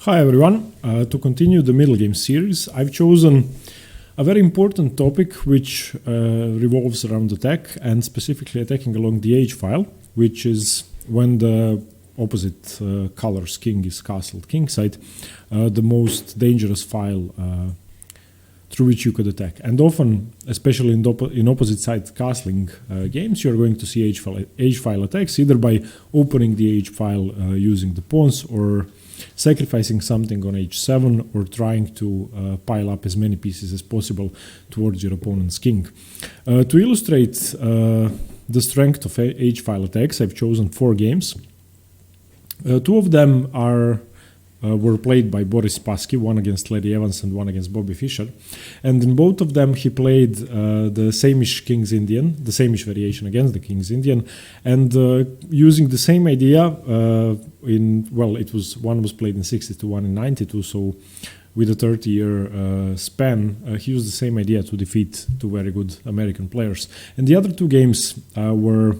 Hi everyone. To continue the Middlegames series, I've chosen a very important topic which revolves around attack and specifically attacking along the H file, which is when the opposite color's king is castled kingside, the most dangerous file through which you could attack. And often, especially in opposite side castling games, you're going to see H file attacks either by opening the H file using the pawns or sacrificing something on H7 or trying to pile up as many pieces as possible towards your opponent's king. To illustrate the strength of H file attacks, I've chosen 4 games. 2 of them were played by Boris Spassky, one against Larry Evans and one against Bobby Fischer. And in both of them, he played the same-ish King's Indian, the same-ish variation against the King's Indian. And using the same idea, one was played in 62, one in 92, so with a 30-year span, he used the same idea to defeat 2 very good American players. And the other 2 games were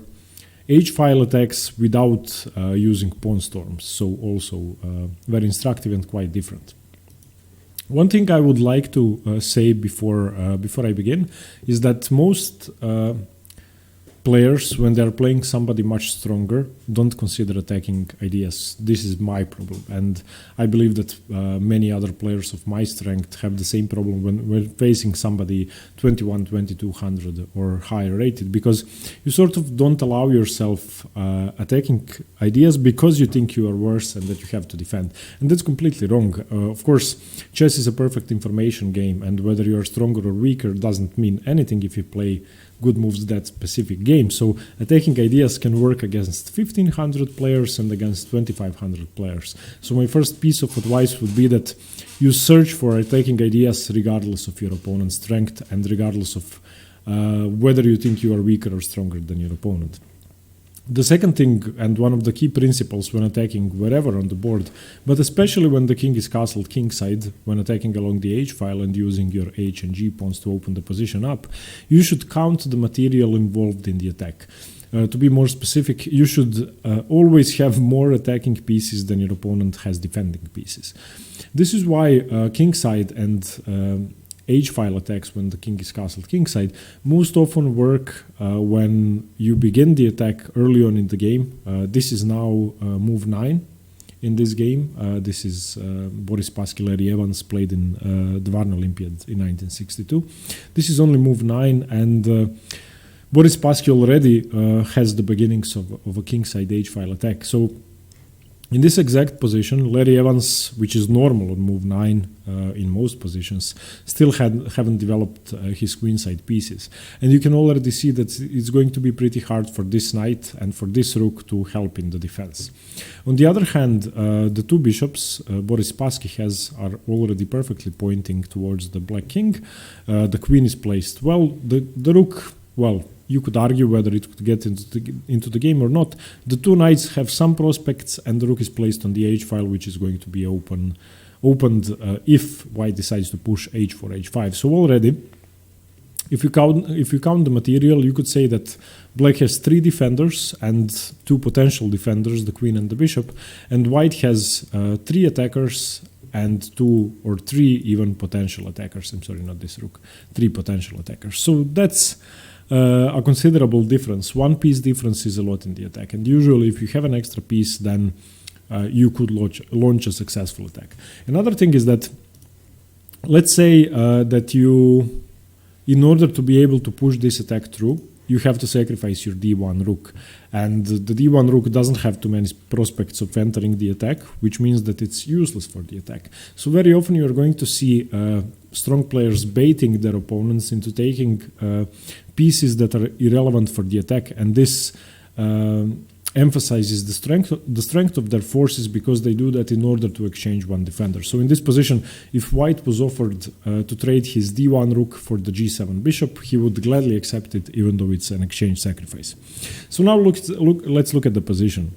H-file attacks without using pawn storms, so also very instructive and quite different. One thing I would like to say before I begin is that most players, when they're playing somebody much stronger, don't consider attacking ideas. This is my problem, and I believe that many other players of my strength have the same problem when facing somebody 21, 2200 or higher rated, because you sort of don't allow yourself attacking ideas because you think you are worse and that you have to defend. And that's completely wrong. Of course, chess is a perfect information game, and whether you are stronger or weaker doesn't mean anything if you play good moves that specific game. So attacking ideas can work against 1500 players and against 2500 players. So my first piece of advice would be that you search for attacking ideas regardless of your opponent's strength and regardless of whether you think you are weaker or stronger than your opponent. The second thing, and one of the key principles when attacking wherever on the board, but especially when the king is castled kingside, when attacking along the H file and using your H and G pawns to open the position up, you should count the material involved in the attack. To be more specific, you should always have more attacking pieces than your opponent has defending pieces. This is why kingside and H-file attacks when the king is castled kingside most often work when you begin the attack early on in the game. This is now move 9 in this game. This is Boris Spassky, Larry Evans played in the Varna Olympiad in 1962. This is only move 9, and Boris Spassky already has the beginnings of a kingside H-file attack. So in this exact position, Larry Evans, which is normal on move 9 in most positions, still haven't developed his queenside pieces. And you can already see that it's going to be pretty hard for this knight and for this rook to help in the defense. On the other hand, the 2 bishops Boris Spassky has are already perfectly pointing towards the black king. The queen is placed well. The rook, well, you could argue whether it could get into the game or not. The 2 knights have some prospects, and the rook is placed on the H file, which is going to be opened if white decides to push H4, H5. So already, if you count the material, you could say that black has 3 defenders and 2 potential defenders, the queen and the bishop, and white has 3 attackers and 2 or 3 even potential attackers. I'm sorry, not this rook. 3 potential attackers. So that's a considerable difference. 1 piece difference is a lot in the attack, and usually if you have an extra piece, then you could launch a successful attack. Another thing is that, let's say that you, in order to be able to push this attack through, you have to sacrifice your d1 rook, and the d1 rook doesn't have too many prospects of entering the attack, which means that it's useless for the attack. So very often you're going to see strong players baiting their opponents into taking pieces that are irrelevant for the attack, and this emphasizes the strength of their forces, because they do that in order to exchange 1 defender. So in this position, if white was offered to trade his d1 rook for the g7 bishop, he would gladly accept it, even though it's an exchange sacrifice. So now let's look at the position.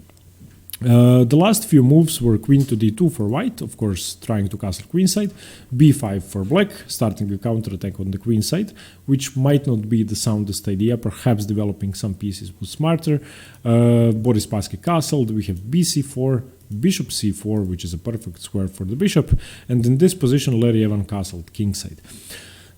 The last few moves were queen to d2 for white, of course trying to castle queenside, b5 for black, starting a counterattack on the queenside, which might not be the soundest idea, perhaps developing some pieces was smarter. Boris Spassky castled, we have bc4, bishop c4, which is a perfect square for the bishop, and in this position Larry Evans castled kingside.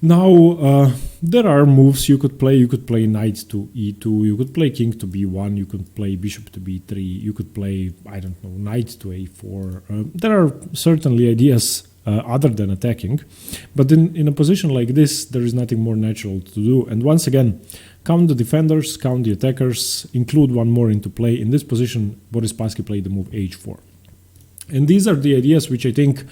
Now, there are moves you could play. You could play knight to e2, you could play king to b1, you could play bishop to b3, you could play, I don't know, knight to a4. There are certainly ideas other than attacking, but in a position like this, there is nothing more natural to do. And once again, count the defenders, count the attackers, include one more into play. In this position, Boris Spassky played the move h4. And these are the ideas which I think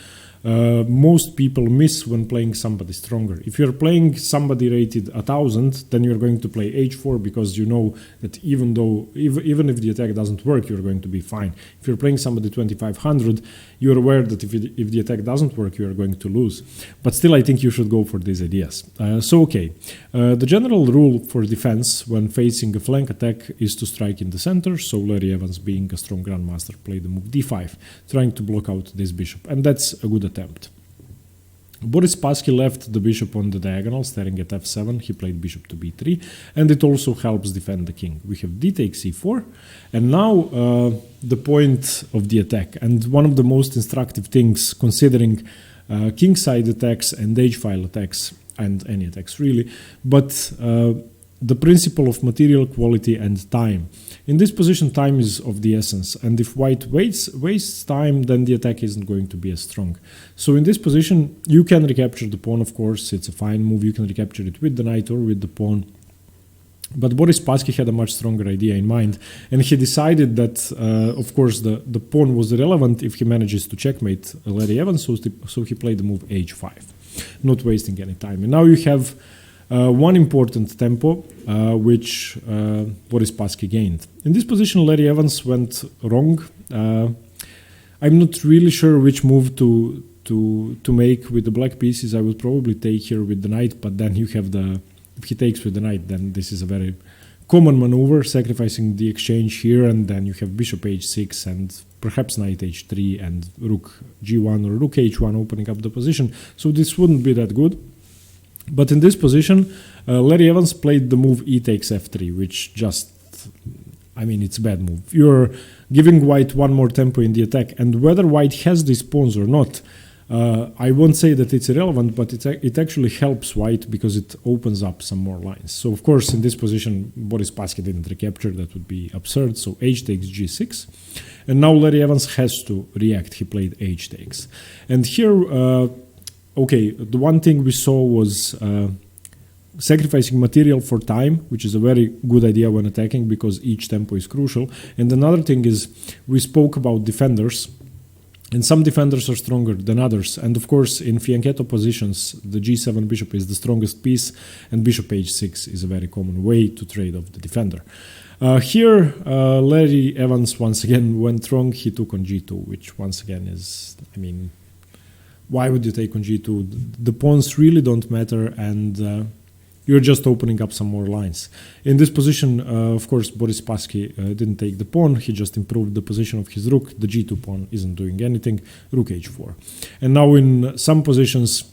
most people miss when playing somebody stronger. If you're playing somebody rated 1000, then you're going to play h4 because you know that even if the attack doesn't work, you're going to be fine. If you're playing somebody 2500, you're aware that if the attack doesn't work, you are going to lose. But still, I think you should go for these ideas. The general rule for defense when facing a flank attack is to strike in the center. So Larry Evans, being a strong grandmaster, played the move d5, trying to block out this bishop, and that's a good attempt. Boris Spassky left the bishop on the diagonal, staring at f7. He played bishop to b3, and it also helps defend the king. We have d takes e4, and now the point of the attack, and one of the most instructive things considering kingside attacks and h-file attacks, and any attacks really, but the principle of material quality and time. In this position, time is of the essence, and if white wastes time, then the attack isn't going to be as strong. So in this position, you can recapture the pawn, of course, it's a fine move, you can recapture it with the knight or with the pawn. But Boris Spassky had a much stronger idea in mind, and he decided that, of course, the pawn was irrelevant if he manages to checkmate Larry Evans, so he played the move h5, not wasting any time. And now you have one important tempo, which Boris Spassky gained. In this position, Larry Evans went wrong. I'm not really sure which move to make with the black pieces. I would probably take here with the knight, but then you have if he takes with the knight, then this is a very common maneuver, sacrificing the exchange here, and then you have bishop h6 and perhaps knight h3 and rook g1 or rook h1 opening up the position. So this wouldn't be that good. But in this position, Larry Evans played the move e takes f3, which just, I mean, it's a bad move. You're giving white one more tempo in the attack, and whether white has these pawns or not, I won't say that it's irrelevant, but it actually helps white because it opens up some more lines. So, of course, in this position, Boris Spassky didn't recapture. That would be absurd. So h takes g6. And now Larry Evans has to react. He played h takes. And here, okay, the one thing we saw was sacrificing material for time, which is a very good idea when attacking because each tempo is crucial. And another thing is we spoke about defenders, and some defenders are stronger than others. And of course, in fianchetto positions, the g7 bishop is the strongest piece, and bishop h6 is a very common way to trade off the defender. Here, Larry Evans once again went wrong. He took on g2, which once again is, I mean, why would you take on g2? The pawns really don't matter, and you're just opening up some more lines. In this position, of course, Boris Spassky didn't take the pawn. He just improved the position of his rook. The g2 pawn isn't doing anything. Rook h4. And now in some positions,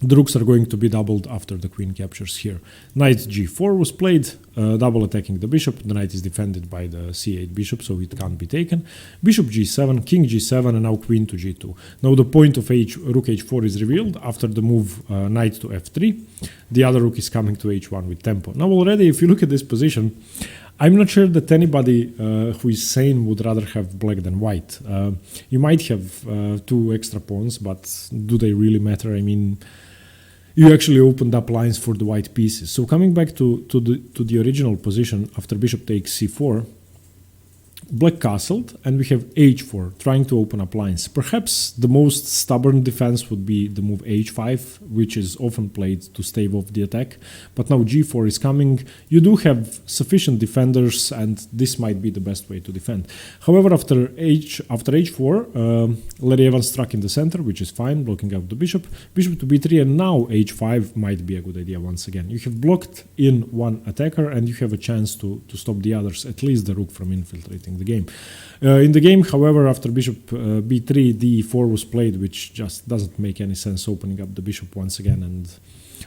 the rooks are going to be doubled after the queen captures here. Knight g4 was played, double attacking the bishop. The knight is defended by the c8 bishop, so it can't be taken. Bishop g7, king g7, and now queen to g2. Now the point of rook h4 is revealed after the move knight to f3. The other rook is coming to h1 with tempo. Now already, if you look at this position, I'm not sure that anybody who is sane would rather have black than white. You might have two extra pawns, but do they really matter? I mean, you actually opened up lines for the white pieces. So coming back to the original position after bishop takes c4, black castled, and we have h4, trying to open up lines. Perhaps the most stubborn defense would be the move h5, which is often played to stave off the attack. But now g4 is coming. You do have sufficient defenders, and this might be the best way to defend. However, after h4, Larry Evans struck in the center, which is fine, blocking out the bishop. Bishop to b3, and now h5 might be a good idea once again. You have blocked in one attacker, and you have a chance to stop the others, at least the rook, from infiltrating the game. In the game, however, after bishop b3, d4 was played, which just doesn't make any sense, opening up the bishop once again. And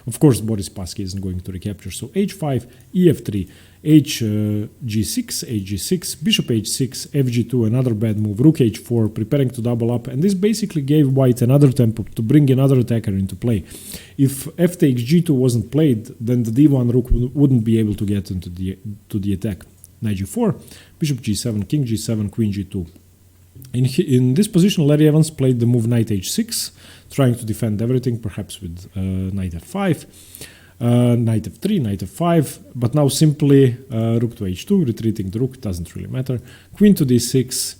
of course, Boris Spassky isn't going to recapture. So h5, ef3, hg6, hg6, bishop h6, fg2, another bad move, rook h4, preparing to double up. And this basically gave white another tempo to bring another attacker into play. If f takes g2 wasn't played, then the d1 rook wouldn't be able to get into the attack. Knight g4, bishop g7, king g7, queen g2. In this position, Larry Evans played the move knight h6, trying to defend everything, perhaps with knight f5, knight f3, knight f5, but now simply rook to h2, retreating the rook, doesn't really matter. Queen to d6,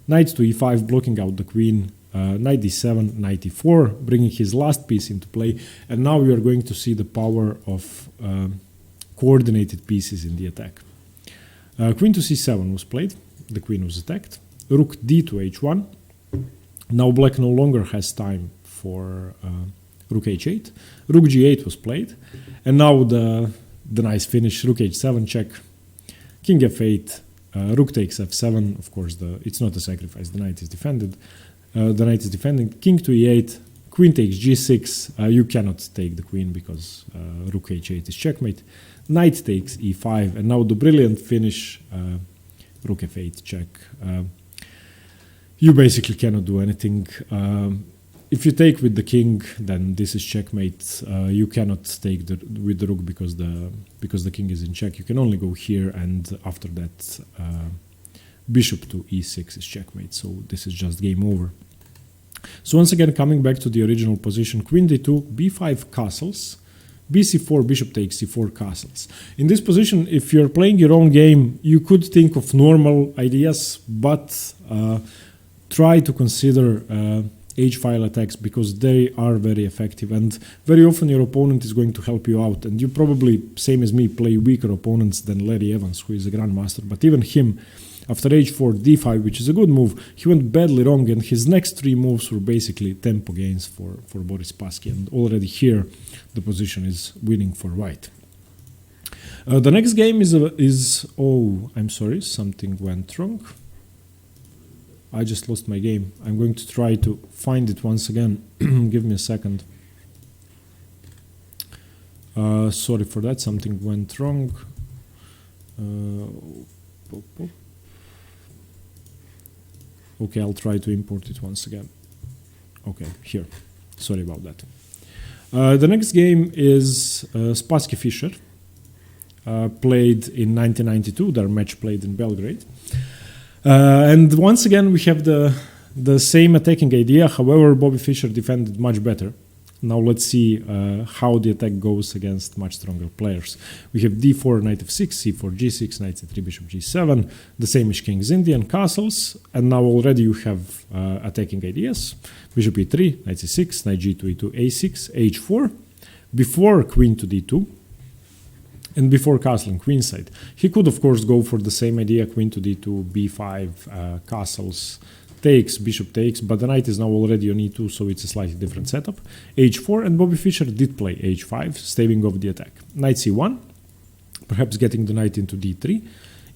knight to e5, blocking out the queen, knight d7, knight e4, bringing his last piece into play. And now we are going to see the power of coordinated pieces in the attack. Queen to c7 was played, the queen was attacked. Rook d to h1. Now black no longer has time for rook h8. Rook g8 was played. And now the nice finish, rook h7 check, king f8, rook takes f7. Of course, it's not a sacrifice, the knight is defended. The knight is defending, king to e8, queen takes g6. You cannot take the queen because rook h8 is checkmate. Knight takes e5, and now the brilliant finish, rook f8 check. You basically cannot do anything. If you take with the king, then this is checkmate. You cannot take with the rook because the king is in check. You can only go here, and after that, bishop to e6 is checkmate. So this is just game over. So once again, coming back to the original position, queen d2, b5 castles, bc4, bishop takes c4 castles. In this position, if you're playing your own game, you could think of normal ideas, but try to consider h-file attacks because they are very effective, and very often your opponent is going to help you out. And you probably, same as me, play weaker opponents than Larry Evans, who is a grandmaster, but even him, after h4, d5, which is a good move, he went badly wrong, and his next three moves were basically tempo gains for Boris Spassky, and already here the position is winning for white. The next game is oh, I'm sorry, something went wrong. I just lost my game. I'm going to try to find it once again. Give me a second. Sorry for that, something went wrong. Okay, I'll try to import it once again. Okay, here. Sorry about that. The next game is Spassky Fischer, played in 1992. Their match played in Belgrade. And once again, we have the same attacking idea. However, Bobby Fischer defended much better. Now let's see how the attack goes against much stronger players. We have d4, knight f6, c4, g6, knight c3, bishop g7, the same as king's Indian castles, and now already you have attacking ideas. Bishop e3, knight c6, knight g2, e2, a6, h4, before queen to d2, and before castling queenside. He could, of course, go for the same idea, queen to d2, b5, castles, takes, bishop takes, but the knight is now already on e2, so it's a slightly different setup. h4, and Bobby Fischer did play h5, staving off the attack. Knight c1, perhaps getting the knight into d3,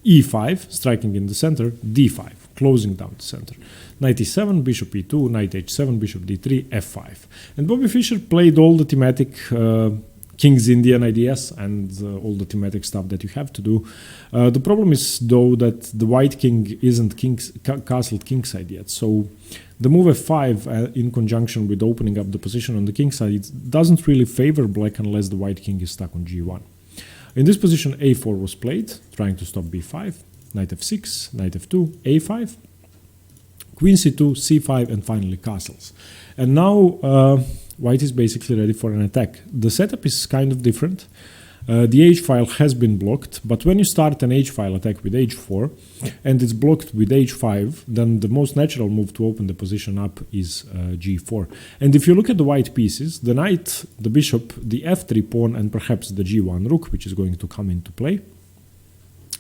e5, striking in the center, d5, closing down the center. Knight e7, bishop e2, knight h7, bishop d3, f5. And Bobby Fischer played all the thematic King's Indian ideas and all the thematic stuff that you have to do. The problem is, though, that the white king isn't castled kingside yet. So the move f5 in conjunction with opening up the position on the king side, it doesn't really favor black unless the white king is stuck on g1. In this position, a4 was played, trying to stop b5, knight f6, knight f2, a5, queen c2, c5, and finally castles. And now white is basically ready for an attack. The setup is kind of different. The h-file has been blocked, but when you start an h-file attack with h4 and it's blocked with h5, then the most natural move to open the position up is g4. And if you look at the white pieces, the knight, the bishop, the f3 pawn, and perhaps the g1 rook, which is going to come into play,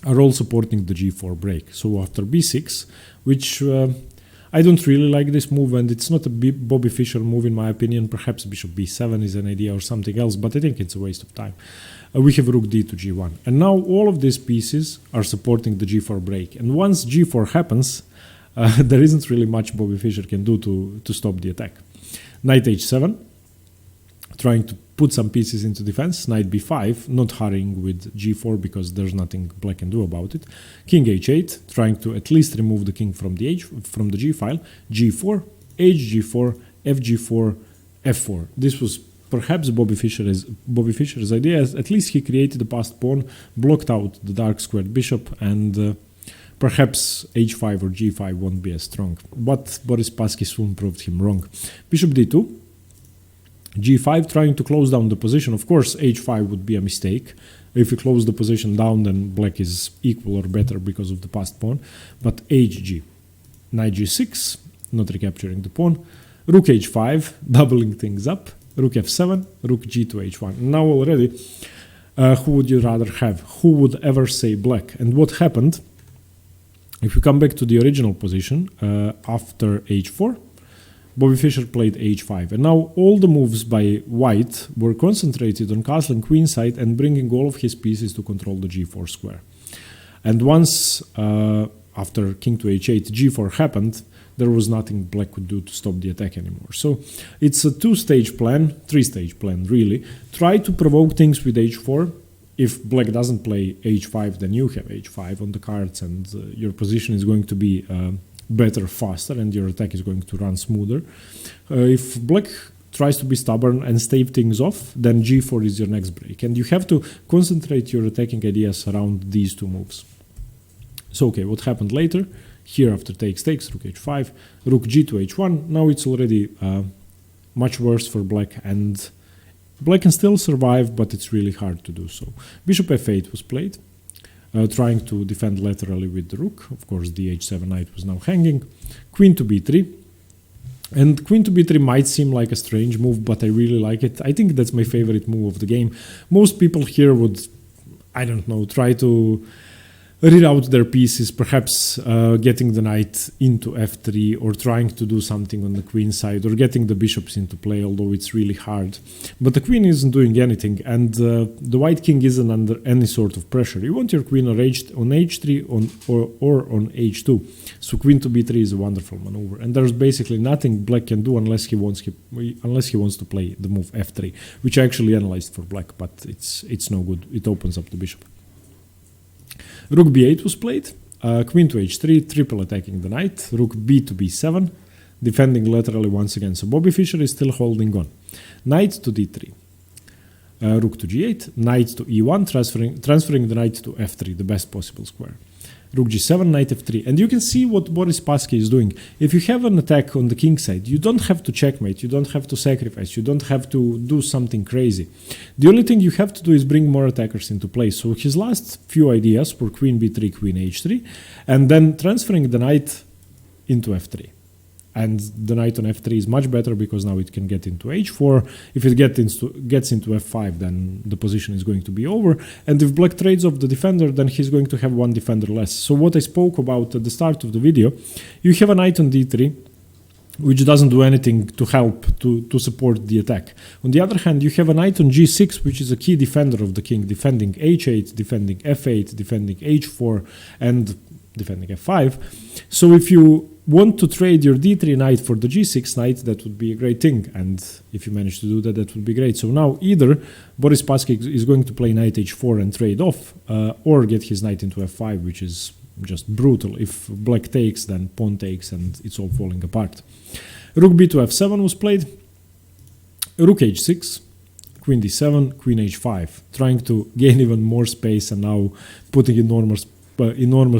are all supporting the g4 break. So after b6, which I don't really like this move, and it's not a Bobby Fischer move in my opinion. Perhaps bishop b7 is an idea or something else, but I think it's a waste of time. We have rook d to g1, and now all of these pieces are supporting the g4 break, and once g4 happens, there isn't really much Bobby Fischer can do to stop the attack. Knight h7, trying to put some pieces into defense. Knight b5, not hurrying with g4 because there's nothing black can do about it. King h8, trying to at least remove the king from the g file. g4, hg4, fg4, f4. This was perhaps Bobby Fischer's idea. At least he created the passed pawn, blocked out the dark squared bishop, and perhaps h5 or g5 won't be as strong. But Boris Spassky soon proved him wrong. Bishop d2, g5, trying to close down the position. Of course, h5 would be a mistake. If you close the position down, then black is equal or better because of the passed pawn. But hg, knight g6, not recapturing the pawn. Rook h5, doubling things up. Rook f7, rook g to h1. Now already, who would you rather have? Who would ever say black? And what happened? If you come back to the original position, after h4, Bobby Fischer played h5, and now all the moves by white were concentrated on castling queenside and bringing all of his pieces to control the g4 square. And once, after king to h8, g4 happened, there was nothing black could do to stop the attack anymore. So it's a two-stage plan, three-stage plan really. Try to provoke things with h4. If black doesn't play h5, then you have h5 on the cards, and your position is going to be better, faster, and your attack is going to run smoother. If black tries to be stubborn and stave things off, then g4 is your next break, and you have to concentrate your attacking ideas around these two moves. So okay, what happened later? Here after takes, rook h5, rook g to h1. Now it's already much worse for black, and black can still survive, but it's really hard to do so. Bishop f8 was played, trying to defend laterally with the rook. Of course, the h7 knight was now hanging. Queen to b3. And queen to b3 might seem like a strange move, but I really like it. I think that's my favorite move of the game. Most people here would, I don't know, try to reroute their pieces, perhaps getting the knight into f3 or trying to do something on the queen side or getting the bishops into play, although it's really hard. But the queen isn't doing anything, and the white king isn't under any sort of pressure. You want your queen on h3 or on h2. So queen to b3 is a wonderful maneuver, and there's basically nothing black can do unless he wants to play the move f3, which I actually analyzed for black, but it's no good. It opens up the bishop. Rook b8 was played, queen to h3, triple attacking the knight, rook b to b7, defending laterally once again, so Bobby Fischer is still holding on. Knight to d3, rook to g8, knight to e1, transferring the knight to f3, the best possible square. Rook g7, knight f3, and you can see what Boris Spassky is doing. If you have an attack on the king side, you don't have to checkmate, you don't have to sacrifice, you don't have to do something crazy. The only thing you have to do is bring more attackers into play. So his last few ideas were queen b3, queen h3, and then transferring the knight into f3. And the knight on f3 is much better because now it can get into h4. If it gets into f5, then the position is going to be over. And if black trades off the defender, then he's going to have one defender less. So what I spoke about at the start of the video, you have a knight on d3, which doesn't do anything to help to support the attack. On the other hand, you have a knight on g6, which is a key defender of the king, defending h8, defending f8, defending h4, and defending f5. So if you want to trade your d3 knight for the g6 knight, that would be a great thing, and if you manage to do that, that would be great. So now either Boris Spassky is going to play knight h4 and trade off, or get his knight into f5, which is just brutal. If black takes, then pawn takes, and it's all falling apart. Rook b to f7 was played, rook h6, queen d7, queen h5, trying to gain even more space and now putting enormous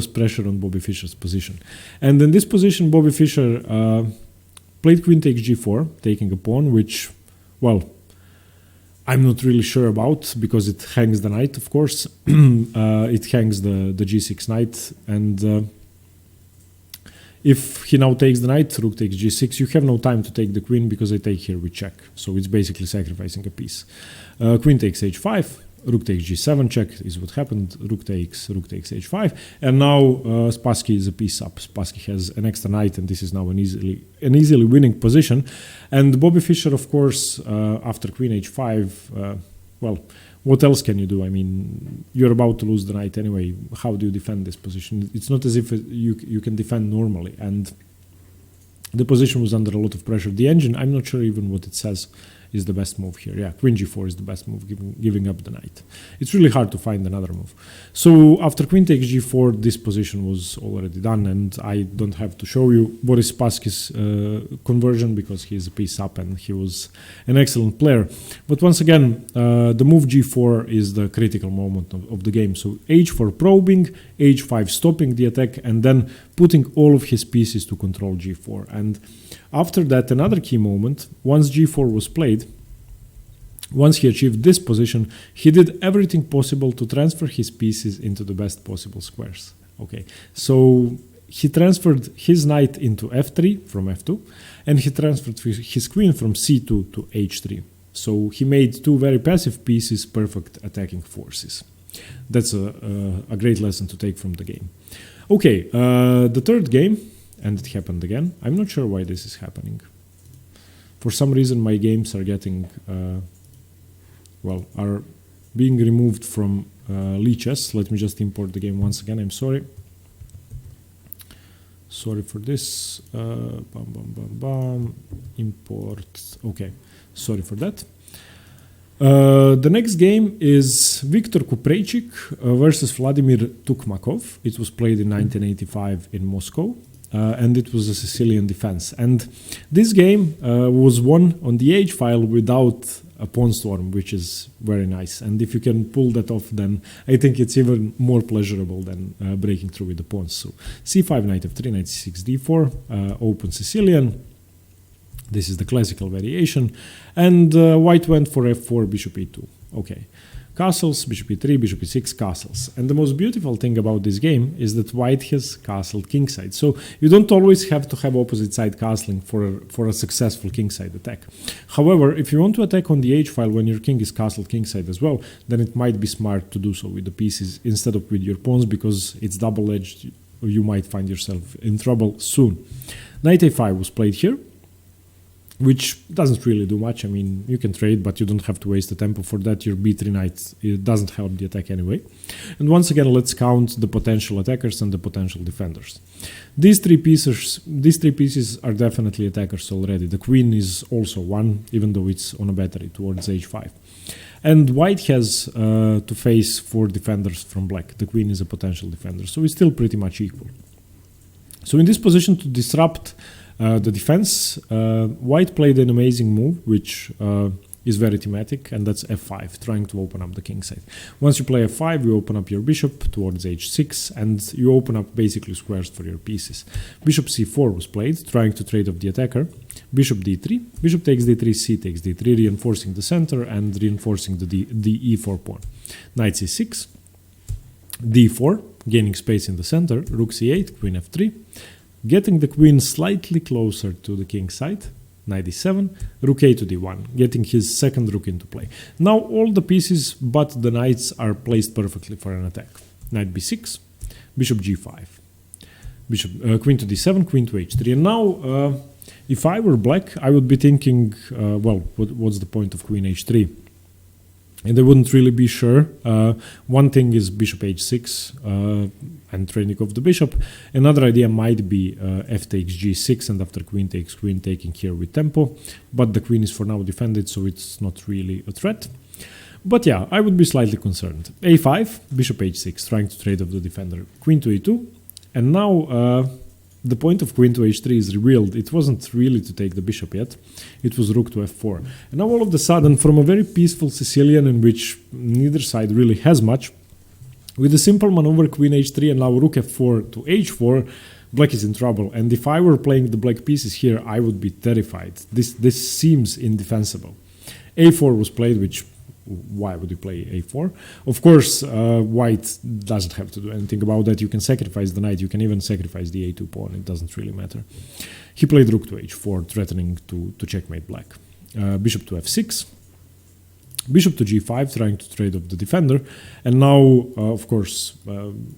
pressure on Bobby Fischer's position. And in this position, Bobby Fischer played queen takes g4, taking a pawn, which, well, I'm not really sure about because it hangs the knight, of course. It hangs the g6 knight, and if he now takes the knight, rook takes g6, you have no time to take the queen because I take here with check. So it's basically sacrificing a piece. Queen takes h5, rook takes g7 check is what happened. Rook takes h5, and now Spassky is a piece up. Spassky has an extra knight, and this is now an easily winning position. And Bobby Fischer, of course, after queen h5, well, what else can you do? I mean, you're about to lose the knight anyway. How do you defend this position? It's not as if you can defend normally, and the position was under a lot of pressure. The engine, I'm not sure even what it says is the best move here. Yeah, queen g4 is the best move, giving up the knight. It's really hard to find another move. So after queen takes g4, this position was already done, and I don't have to show you Boris Spassky's conversion because he's a piece up and he was an excellent player. But once again, the move g4 is the critical moment of the game. So h4 probing, h5 stopping the attack, and then putting all of his pieces to control g4. And after that, another key moment, once g4 was played, once he achieved this position, he did everything possible to transfer his pieces into the best possible squares. Okay, so he transferred his knight into f3 from f2, and he transferred his queen from c2 to h3. So he made two very passive pieces perfect attacking forces. That's a great lesson to take from the game. Okay, the third game, and it happened again. I'm not sure why this is happening. For some reason, my games are getting, are being removed from Lichess. Let me just import the game once again. I'm sorry. Sorry for this. Import. Okay, sorry for that. The next game is Viktor Kupreichik versus Vladimir Tukmakov. It was played in 1985 in Moscow. And it was a Sicilian defense. And this game was won on the H file without a pawn storm, which is very nice. And if you can pull that off, then I think it's even more pleasurable than breaking through with the pawns. So c5, knight f3, knight c6, d4, open Sicilian. This is the classical variation. And white went for f4, bishop e2. Okay. Castles, bishop e3, bishop e6, castles. And the most beautiful thing about this game is that white has castled kingside. So you don't always have to have opposite side castling for a successful kingside attack. However, if you want to attack on the h file when your king is castled kingside as well, then it might be smart to do so with the pieces instead of with your pawns, because it's double-edged. You might find yourself in trouble soon. Knight a5 was played here, which doesn't really do much. I mean, you can trade, but you don't have to waste the tempo for that. Your b3 knight, it doesn't help the attack anyway. And once again, let's count the potential attackers and the potential defenders. These three pieces are definitely attackers already. The queen is also one, even though it's on a battery towards h5. And white has to face 4 defenders from black. The queen is a potential defender, so it's still pretty much equal. So in this position, to disrupt the defense, white played an amazing move, which is very thematic, and that's f5, trying to open up the king side. Once you play f5, you open up your bishop towards h6, and you open up basically squares for your pieces. Bishop c4 was played, trying to trade off the attacker. Bishop d3, bishop takes d3, c takes d3, reinforcing the center and reinforcing the e4 pawn. Knight c6, d4, gaining space in the center, rook c8, queen f3, getting the queen slightly closer to the king side, knight d7, rook a to d1, getting his second rook into play. Now all the pieces but the knights are placed perfectly for an attack. Knight b6, bishop g5, queen to d7, queen to h3. And now, if I were black, I would be thinking, what's the point of queen h3? And I wouldn't really be sure. One thing is bishop h6 and trading off the bishop. Another idea might be f takes g6, and after queen takes queen, taking here with tempo. But the queen is for now defended, so it's not really a threat. But yeah, I would be slightly concerned. a5, bishop h6, trying to trade off the defender. Queen to e2. And now the point of queen to h3 is revealed. It wasn't really to take the bishop yet. It was rook to f4. And now all of a sudden, from a very peaceful Sicilian in which neither side really has much, with a simple maneuver queen h3 and now rook f4 to h4, black is in trouble. And if I were playing the black pieces here, I would be terrified. This seems indefensible. a4 was played, which, why would you play a4? Of course, white doesn't have to do anything about that. You can sacrifice the knight. You can even sacrifice the a2 pawn. It doesn't really matter. He played rook to h4, threatening to checkmate black. Bishop to f6. Bishop to g5, trying to trade off the defender, and now, of course,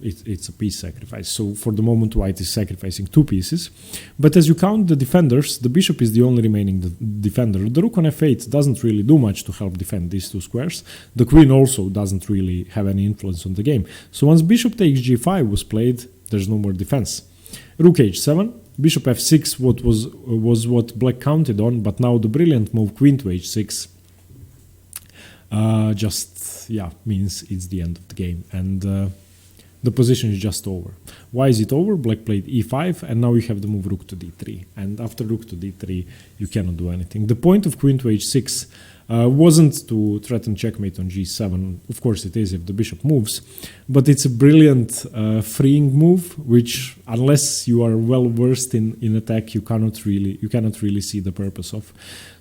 it's a piece sacrifice. So for the moment, white is sacrificing 2 pieces. But as you count the defenders, the bishop is the only remaining defender. The rook on f8 doesn't really do much to help defend these 2 squares. The queen also doesn't really have any influence on the game. So once bishop takes g5 was played, there's no more defense. Rook h7, bishop f6, what was what black counted on, but now the brilliant move queen to h6 means it's the end of the game, and the position is just over. Why is it over? Black played e5, and now you have the move rook to d3, and after rook to d3 you cannot do anything. The point of queen to h6 wasn't to threaten checkmate on g7. Of course it is if the bishop moves, but it's a brilliant freeing move, which unless you are well versed in attack, you cannot really see the purpose of.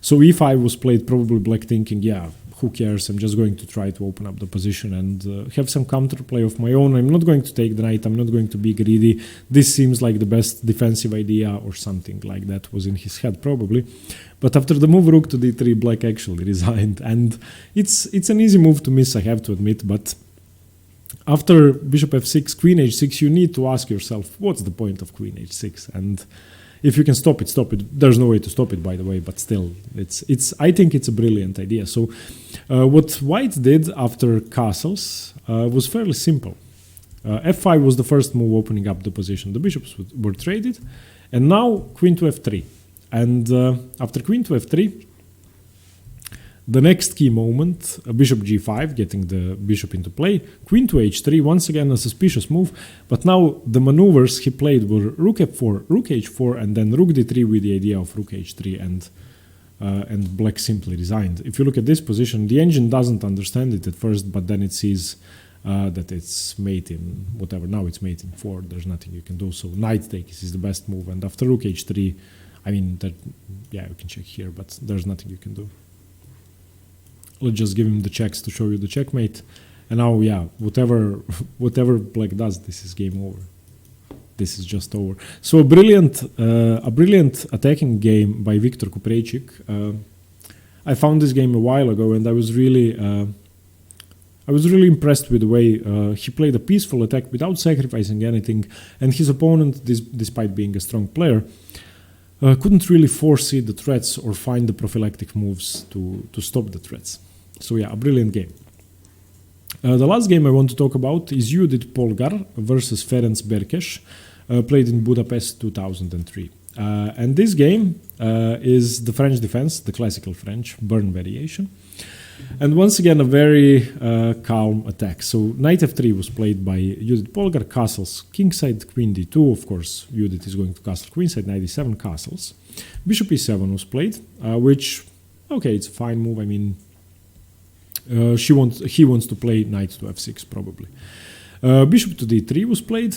So e5 was played, probably black thinking, yeah, who cares, I'm just going to try to open up the position and have some counterplay of my own. I'm not going to take the knight, I'm not going to be greedy. This seems like the best defensive idea, or something like that was in his head probably. But after the move rook to d3, black actually resigned, and it's an easy move to miss, I have to admit. But after bishop f6, queen h6, you need to ask yourself, what's the point of queen h6? And if you can stop it, stop it. There's no way to stop it, by the way, but still, I think it's a brilliant idea. So what white did after castles was fairly simple. f5 was the first move opening up the position. The bishops were traded, and now queen to f3. And after queen to f3, the next key moment, bishop g5, getting the bishop into play, queen to h3, once again a suspicious move, but now the maneuvers he played were rook f4, rook h4, and then rook d3 with the idea of rook h3, and black simply resigned. If you look at this position, the engine doesn't understand it at first, but then it sees that it's mate in whatever. Now it's mate in 4, there's nothing you can do, so knight takes is the best move, and after rook h3, I mean, you can check here, but there's nothing you can do. Let's just give him the checks to show you the checkmate. And now, whatever black does, this is game over. This is just over. So a brilliant attacking game by Viktor Kupreichik. I found this game a while ago, and I was really impressed with the way he played a peaceful attack without sacrificing anything. And his opponent, despite being a strong player, couldn't really foresee the threats or find the prophylactic moves to stop the threats. So a brilliant game. The last game I want to talk about is Judit Polgar versus Ferenc Berkes, played in Budapest 2003. And this game is the French defense, the classical French Bern variation. And once again, a very calm attack. So knight f3 was played by Judit Polgar, castles, kingside, queen d2. Of course, Judit is going to castle queenside, knight e7, castles. Bishop e7 was played, which, okay, it's a fine move. I mean, he wants to play knight to f6 probably. Bishop to d3 was played,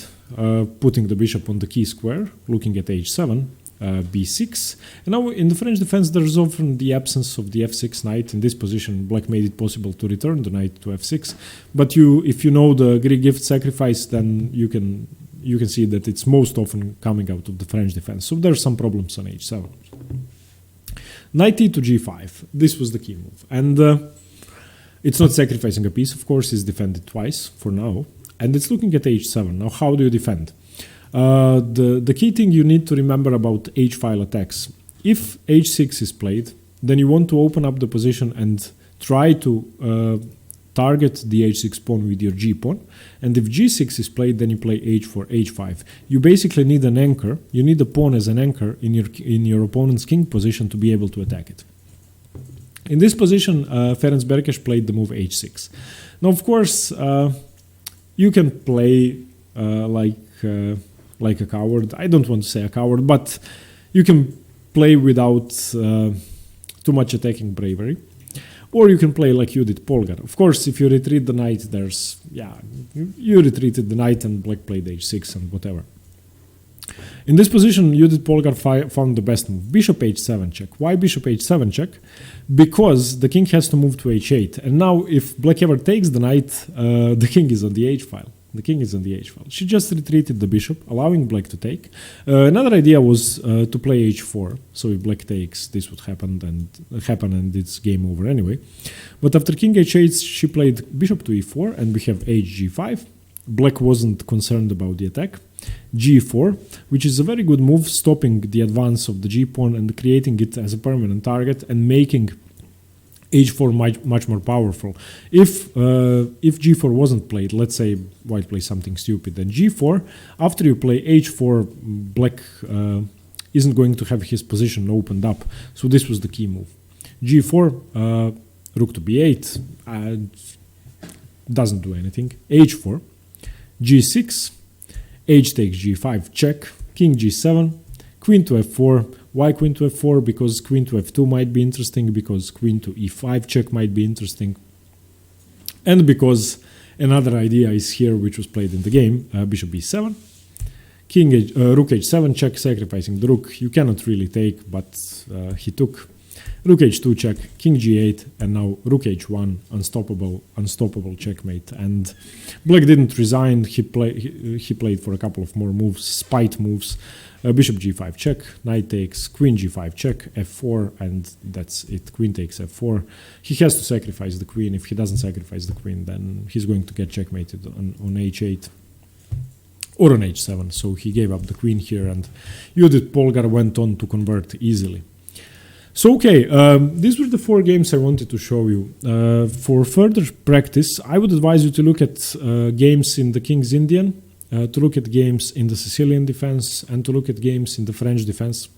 putting the bishop on the key square, looking at h7. B6, and now in the French defense there's often the absence of the f6 knight. In this position, black made it possible to return the knight to f6, but if you know the Greek gift sacrifice, then you can see that it's most often coming out of the French defense. So there's some problems on h7. Knight e to g5, this was the key move, and it's not sacrificing a piece, of course. It's defended twice for now, and it's looking at h7. Now how do you defend? The key thing you need to remember about h-file attacks, if h6 is played, then you want to open up the position and try to target the h6 pawn with your g pawn, and if g6 is played, then you play h4, h5. You basically need an anchor, you need a pawn as an anchor in your opponent's king position to be able to attack it. In this position, Ferenc Berkes played the move h6. Now, of course, you can play like a coward. I don't want to say a coward, but you can play without too much attacking bravery. Or you can play like Judit Polgar. Of course, if you retreat the knight, you retreated the knight and black played h6 and whatever. In this position, Judit Polgar found the best move, bishop h7 check. Why bishop h7 check? Because the king has to move to h8. And now if black ever takes the knight, the king is on the h-file. The king is on the h file. She just retreated the bishop, allowing black to take. Another idea was to play h4. So if black takes, this would happen and it's game over anyway. But after king h8, she played bishop to e4, and we have hg5. Black wasn't concerned about the attack. g4, which is a very good move, stopping the advance of the g-pawn and creating it as a permanent target and making h4 much more powerful. If g4 wasn't played, let's say white plays something stupid, then g4, after you play h4, black isn't going to have his position opened up. So this was the key move. g4, rook to b8, doesn't do anything. h4, g6, h takes g5, check, king g7, queen to f4. Why queen to f4? Because queen to f2 might be interesting, because queen to e5 check might be interesting, and because another idea is here which was played in the game, bishop b7, rook h7 check, sacrificing the rook. You cannot really take, but he took. Rook h2 check, king g8, and now rook h1, unstoppable checkmate. And black didn't resign. He played for a couple of more moves, spite moves. Bishop g5 check, knight takes, queen g5 check, f4, and that's it. Queen takes f4. He has to sacrifice the queen. If he doesn't sacrifice the queen, then he's going to get checkmated on h8 or on h7. So he gave up the queen here, and Judit Polgar went on to convert easily. So okay, these were the 4 games I wanted to show you. For further practice, I would advise you to look at games in the King's Indian, to look at games in the Sicilian defense, and to look at games in the French defense.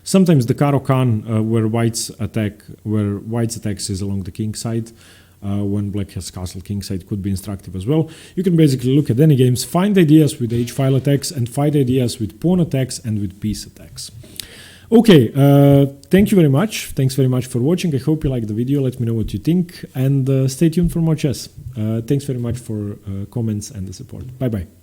Sometimes the Caro-Kann, where white's attacks is along the king side, when black has castle kingside, could be instructive as well. You can basically look at any games, find ideas with h-file attacks, and find ideas with pawn attacks and with piece attacks. Okay, thank you very much. Thanks very much for watching. I hope you liked the video. Let me know what you think, and stay tuned for more chess. Thanks very much for comments and the support. Bye-bye.